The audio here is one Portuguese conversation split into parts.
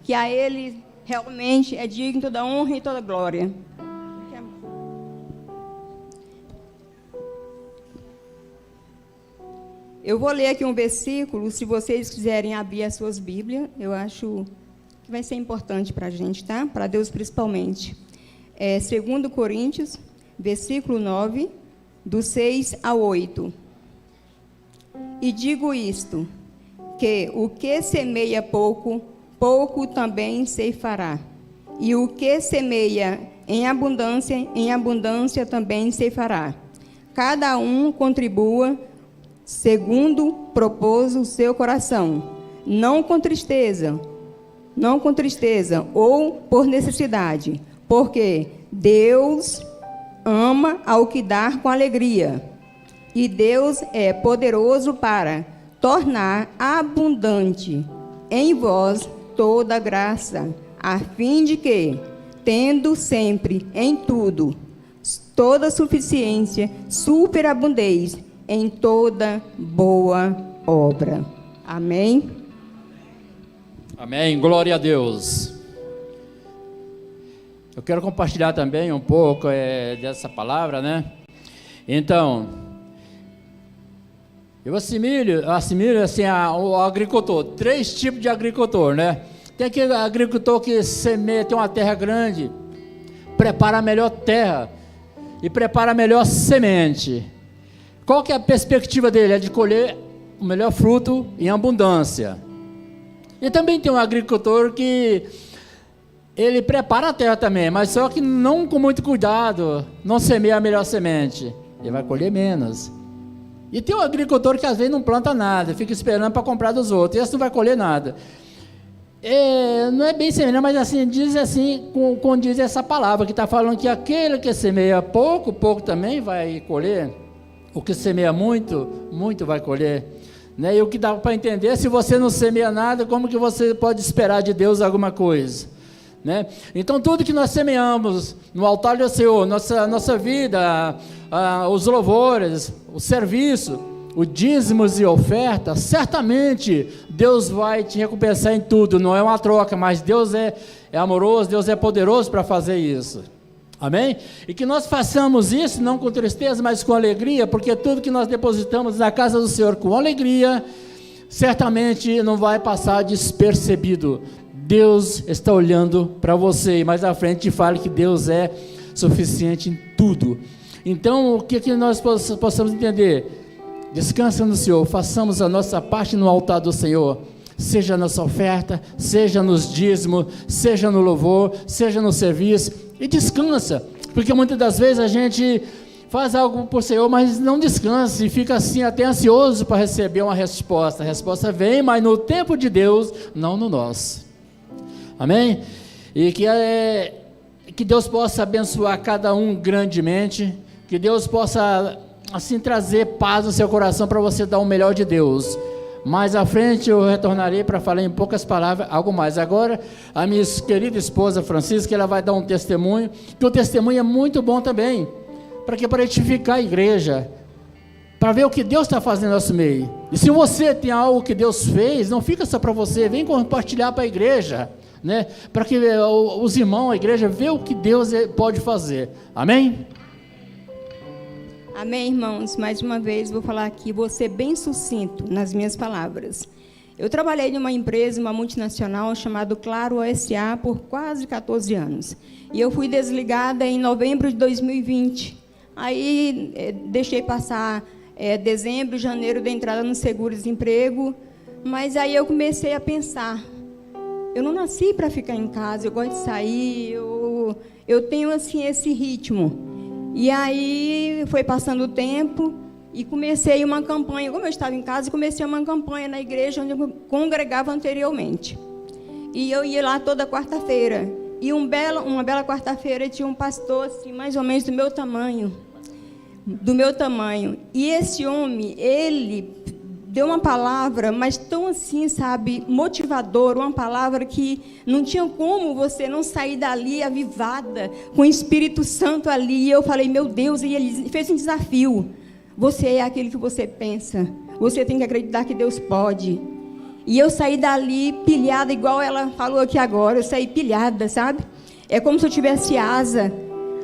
que a Ele realmente é digno de toda honra e toda glória. Eu vou ler aqui um versículo, se vocês quiserem abrir as suas Bíblias, eu acho que vai ser importante para a gente, tá? Para Deus principalmente. 2 Coríntios, versículo 9, do 6 ao 8. E digo isto, que o que semeia pouco, pouco também ceifará. E o que semeia em abundância também ceifará. Cada um contribua segundo propôs o seu coração, não com tristeza ou por necessidade, porque Deus ama ao que dá com alegria, e Deus é poderoso para tornar abundante em vós toda graça, a fim de que, tendo sempre em tudo toda suficiência, superabundez em toda boa obra. Amém? Amém, glória a Deus. Eu quero compartilhar também um pouco dessa palavra, né? Então, eu assimilo assim, o agricultor, 3 tipos de agricultor, né? Tem aquele agricultor que semeia, tem uma terra grande, prepara a melhor terra e prepara a melhor semente. Qual que é a perspectiva dele? É de colher o melhor fruto em abundância. E também tem um agricultor que ele prepara a terra também, mas só que não com muito cuidado, não semeia a melhor semente, ele vai colher menos. E tem um agricultor que às vezes não planta nada, fica esperando para comprar dos outros, e esse não vai colher nada. Não é bem semelhante, mas assim, diz assim, condiz essa palavra que está falando que aquele que semeia pouco, pouco também vai colher. O que semeia muito, muito vai colher. Né? E o que dá para entender, se você não semeia nada, como que você pode esperar de Deus alguma coisa? Né? Então, tudo que nós semeamos no altar do Senhor, nossa vida, os louvores, o serviço, o dízimos e oferta, certamente Deus vai te recompensar em tudo. Não é uma troca, mas Deus é amoroso, Deus é poderoso para fazer isso. Amém? E que nós façamos isso não com tristeza, mas com alegria, porque tudo que nós depositamos na casa do Senhor com alegria, certamente não vai passar despercebido. Deus está olhando para você, e mais à frente fala que Deus é suficiente em tudo. Então, o que nós possamos entender? Descansa no Senhor, façamos a nossa parte no altar do Senhor, seja a nossa oferta, seja nos dízimos, seja no louvor, seja no serviço, e descansa, porque muitas das vezes a gente faz algo por Senhor, mas não descansa, e fica assim até ansioso para receber uma resposta. A resposta vem, mas no tempo de Deus, não no nosso. Amém? E que Deus possa abençoar cada um grandemente, que Deus possa assim trazer paz no seu coração para você dar o melhor de Deus. Mais à frente eu retornarei para falar em poucas palavras algo mais. Agora a minha querida esposa Francisca, ela vai dar um testemunho, que o testemunho é muito bom também, para edificar a igreja, para ver o que Deus está fazendo no nosso meio. E se você tem algo que Deus fez, não fica só para você, vem compartilhar para a igreja, né? Para que os irmãos, a igreja, vejam o que Deus pode fazer. Amém? Amém, irmãos? Mais uma vez vou falar aqui, vou ser bem sucinto nas minhas palavras. Eu trabalhei em uma empresa, uma multinacional, chamada Claro SA, por quase 14 anos. E eu fui desligada em novembro de 2020. Aí deixei passar dezembro, janeiro da entrada no seguro-desemprego, mas aí eu comecei a pensar, eu não nasci para ficar em casa, eu gosto de sair, eu tenho assim esse ritmo. E aí foi passando o tempo e comecei uma campanha, como eu estava em casa, comecei uma campanha na igreja onde eu congregava anteriormente. E eu ia lá toda quarta-feira. E uma bela quarta-feira tinha um pastor assim, mais ou menos do meu tamanho. E esse homem, ele deu uma palavra, mas tão assim, sabe, motivadora, uma palavra que não tinha como você não sair dali avivada, com o Espírito Santo ali. E eu falei, meu Deus, e ele fez um desafio. Você é aquele que você pensa. Você tem que acreditar que Deus pode. E eu saí dali pilhada, igual ela falou aqui agora. Eu saí pilhada, sabe? É como se eu tivesse asa.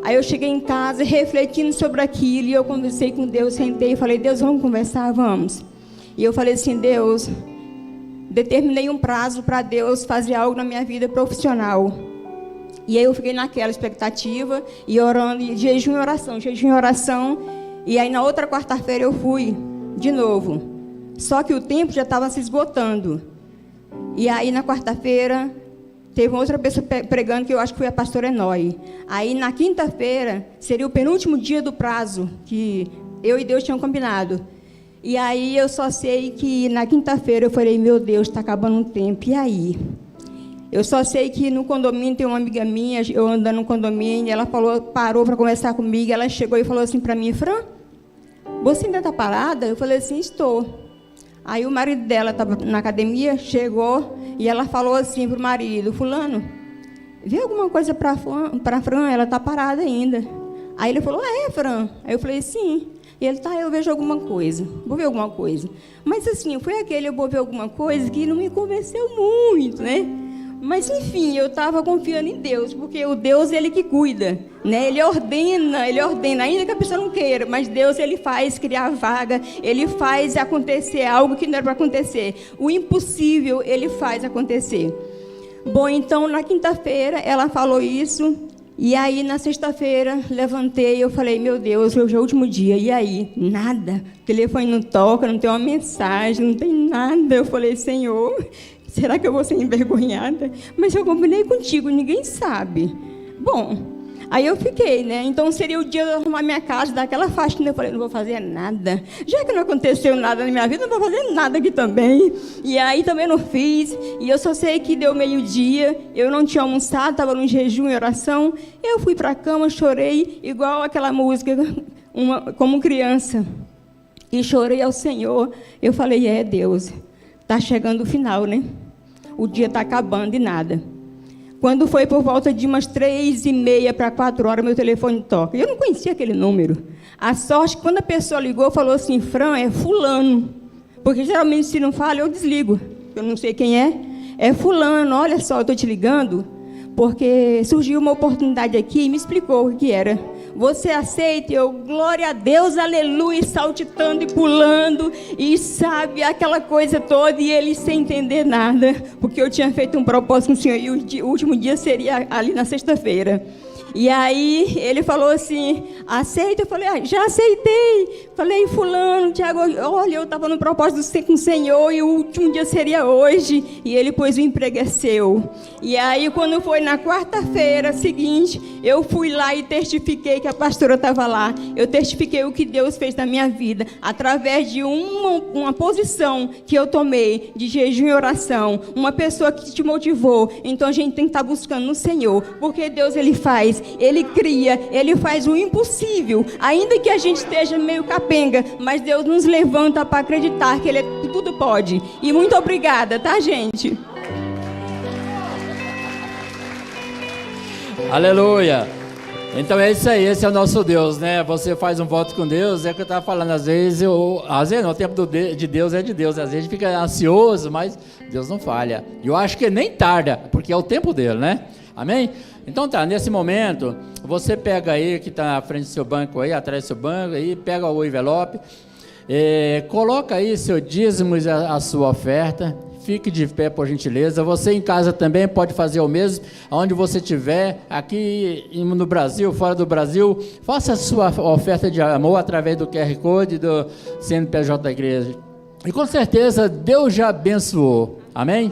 Aí eu cheguei em casa refletindo sobre aquilo. E eu conversei com Deus, sentei e falei: Deus, vamos conversar? Vamos. E eu falei assim: Deus, determinei um prazo para Deus fazer algo na minha vida profissional. E aí eu fiquei naquela expectativa, e orando, e jejum e oração. E aí na outra quarta-feira eu fui de novo. Só que o tempo já estava se esgotando. E aí na quarta-feira teve outra pessoa pregando, que eu acho que foi a pastora Enói. Aí na quinta-feira seria o penúltimo dia do prazo que eu e Deus tinham combinado. E aí eu só sei que na quinta-feira eu falei: meu Deus, está acabando um tempo, e aí? Eu só sei que no condomínio tem uma amiga minha, eu andando no condomínio, ela parou para conversar comigo, ela chegou e falou assim para mim: Fran, você ainda está parada? Eu falei assim: estou. Aí o marido dela estava na academia, chegou e ela falou assim para o marido: fulano, vê alguma coisa para a Fran, ela está parada ainda. Aí ele falou: ah, é, Fran? Aí eu falei: sim. E ele: tá, eu vejo alguma coisa, vou ver alguma coisa. Mas assim, foi aquele eu vou ver alguma coisa que não me convenceu muito, né? Mas, enfim, eu estava confiando em Deus, porque o Deus, Ele que cuida, né? Ele ordena, ainda que a pessoa não queira, mas Deus, Ele faz criar vaga, Ele faz acontecer algo que não era para acontecer. O impossível, Ele faz acontecer. Bom, então, na quinta-feira, ela falou isso, e aí, na sexta-feira, levantei, eu falei: meu Deus, hoje é o último dia, e aí? Nada, o telefone não toca, não tem uma mensagem, não tem nada. Eu falei: Senhor, será que eu vou ser envergonhada? Mas eu combinei contigo, ninguém sabe. Bom, aí eu fiquei, né? Então seria o dia de eu arrumar minha casa, dar aquela faxina. Eu falei: não vou fazer nada. Já que não aconteceu nada na minha vida, não vou fazer nada aqui também. E aí também não fiz. E eu só sei que deu meio-dia, eu não tinha almoçado, estava num jejum e oração. Eu fui para a cama, chorei, igual aquela música, como criança. E chorei ao Senhor. Eu falei: é, Deus, está chegando o final, né? O dia está acabando e nada. Quando foi por volta de umas 3h30 para 4h, meu telefone toca. Eu não conhecia aquele número. A sorte, quando a pessoa ligou, falou assim: Fran, é fulano. Porque geralmente, se não fala, eu desligo. Eu não sei quem é. É fulano, olha só, eu estou te ligando, porque surgiu uma oportunidade aqui e me explicou o que era. Você aceita? Eu, glória a Deus, aleluia, saltitando e pulando, e sabe, aquela coisa toda, e ele sem entender nada, porque eu tinha feito um propósito com o Senhor, e o último dia seria ali na sexta-feira. E aí ele falou assim: aceita? Eu falei: ah, já aceitei. Falei: fulano, Tiago, olha, eu estava no propósito com o Senhor e o último dia seria hoje. E ele pôs o emprego é seu. E aí quando foi na quarta-feira seguinte, eu fui lá e testifiquei que a pastora estava lá. Eu testifiquei o que Deus fez na minha vida, através de uma posição que eu tomei, de jejum e oração. Uma pessoa que te motivou. Então a gente tem que estar buscando no Senhor, porque Deus, Ele faz. Ele cria, Ele faz o impossível, ainda que a gente esteja meio capenga, mas Deus nos levanta para acreditar que Ele tudo pode. E muito obrigada, tá, gente? Aleluia! Então é isso aí, esse é o nosso Deus, né? Você faz um voto com Deus, é o que eu estava falando, às vezes não, o tempo de Deus é de Deus, às vezes a gente fica ansioso, mas Deus não falha. E eu acho que nem tarda, porque é o tempo dele, né? Amém? Então tá, nesse momento, você pega aí, que está na frente do seu banco aí, atrás do seu banco aí, pega o envelope, coloca aí seu dízimo e a sua oferta, fique de pé por gentileza. Você em casa também pode fazer o mesmo, onde você estiver, aqui no Brasil, fora do Brasil, faça a sua oferta de amor através do QR Code do CNPJ da igreja. E com certeza Deus já abençoou, amém?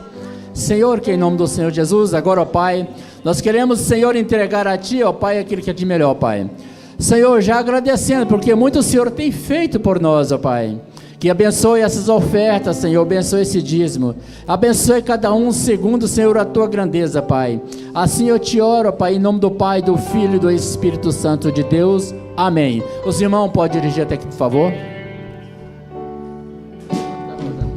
Senhor, que em nome do Senhor Jesus, agora, ó Pai, nós queremos, Senhor, entregar a Ti, ó Pai, aquilo que é de melhor, Pai. Senhor, já agradecendo, porque muito o Senhor tem feito por nós, ó Pai. Que abençoe essas ofertas, Senhor, abençoe esse dízimo. Abençoe cada um segundo, Senhor, a Tua grandeza, Pai. Assim eu te oro, Pai, em nome do Pai, do Filho e do Espírito Santo de Deus. Amém. Os irmãos podem dirigir até aqui, por favor.